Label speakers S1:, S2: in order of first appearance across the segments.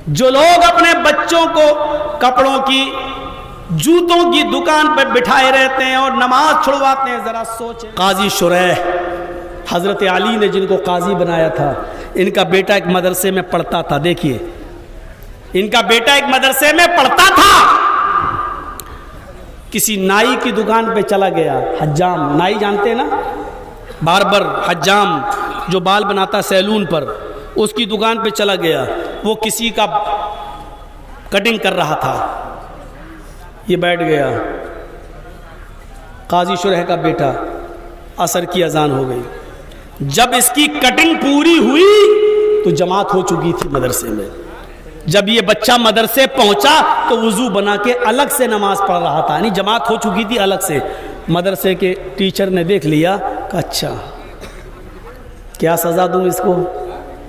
S1: جو لوگ اپنے بچوں کو کپڑوں کی جوتوں کی دکان پہ بٹھائے رہتے ہیں اور نماز چھڑواتے ہیں، ذرا سوچیں۔ قاضی شریح حضرت علی نے جن کو قاضی بنایا تھا، ان کا بیٹا ایک مدرسے میں پڑھتا تھا۔ دیکھیے، ان کا بیٹا ایک مدرسے میں پڑھتا تھا، کسی نائی کی دکان پہ چلا گیا۔ حجام، نائی جانتے ہیں نا، باربر، حجام جو بال بناتا سیلون پر، اس کی دکان پہ چلا گیا۔ وہ کسی کا کٹنگ کر رہا تھا، یہ بیٹھ گیا۔ قاضی شریح کا بیٹا، عصر کی اذان ہو گئی۔ جب اس کی کٹنگ پوری ہوئی تو جماعت ہو چکی تھی مدرسے میں۔ جب یہ بچہ مدرسے پہنچا تو وضو بنا کے الگ سے نماز پڑھ رہا تھا، یعنی جماعت ہو چکی تھی الگ سے۔ مدرسے کے ٹیچر نے دیکھ لیا کہ اچھا کیا سزا دوں اس کو،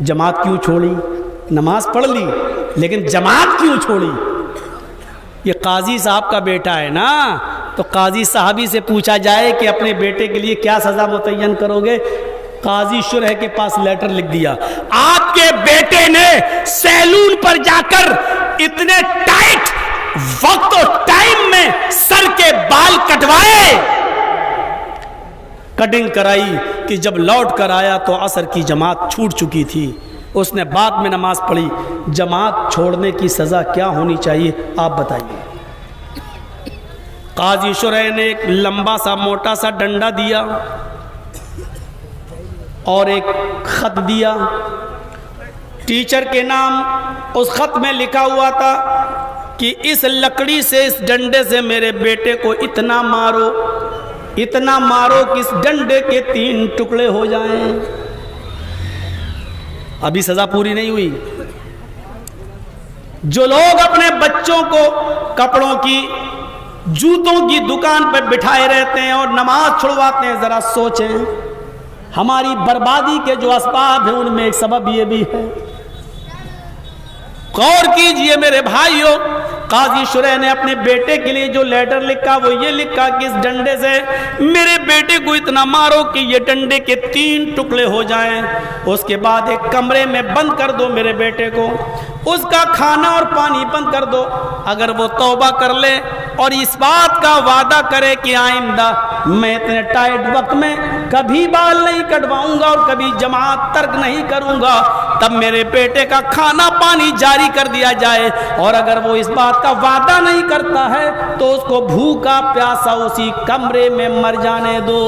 S1: جماعت کیوں چھوڑی؟ نماز پڑھ لی لیکن جماعت کیوں چھوڑی؟ یہ قاضی صاحب کا بیٹا ہے نا، تو قاضی صاحبی سے پوچھا جائے کہ اپنے بیٹے کے لیے کیا سزا متعین کرو گے؟ قاضی شریح کے پاس لیٹر لکھ دیا، آپ کے بیٹے نے سیلون پر جا کر اتنے ٹائٹ وقت اور ٹائم میں سر کے بال کٹوائے، کٹنگ کرائی کہ جب لوٹ کر آیا تو عصر کی جماعت چھوٹ چکی تھی۔ اس نے بعد میں نماز پڑھی۔ جماعت چھوڑنے کی سزا کیا ہونی چاہیے آپ بتائیے؟ قاضی شریح نے ایک لمبا سا موٹا سا ڈنڈا دیا اور ایک خط دیا، ٹیچر کے نام اس خط میں لکھا ہوا تھا کہ اس لکڑی سے، اس ڈنڈے سے میرے بیٹے کو اتنا مارو کہ اس ڈنڈے کے 3 ٹکڑے ہو جائیں۔ ابھی سزا پوری نہیں ہوئی۔ جو لوگ اپنے بچوں کو کپڑوں کی جوتوں کی دکان پہ بٹھائے رہتے ہیں اور نماز چھڑواتے ہیں، ذرا سوچیں۔ ہماری بربادی کے جو اسباب ہیں ان میں ایک سبب یہ بھی ہے۔ غور کیجئے میرے بھائیوں، قاضی شریح نے اپنے بیٹے کے لیے جو لیٹر لکھا وہ یہ لکھا کہ اس ڈنڈے سے میرے بیٹے کو اتنا مارو کہ یہ ڈنڈے کے 3 ٹکڑے ہو جائیں، اس کے بعد ایک کمرے میں بند کر دو میرے بیٹے کو، اس کا کھانا اور پانی بند کر دو۔ اگر وہ توبہ کر لے اور اس بات کا وعدہ کرے کہ آئندہ میں اتنے ٹائٹ وقت میں کبھی بال نہیں کٹواؤں گا اور کبھی جماعت ترک نہیں کروں گا، تب میرے بیٹے کا کھانا پانی جاری کر دیا جائے۔ اور اگر وہ اس بات کا وعدہ نہیں کرتا ہے تو اس کو بھوکا پیاسا اسی کمرے میں مر جانے دو۔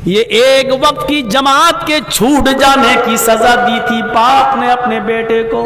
S1: یہ ایک وقت کی جماعت کے چھوٹ جانے کی سزا دی تھی باپ نے اپنے بیٹے کو۔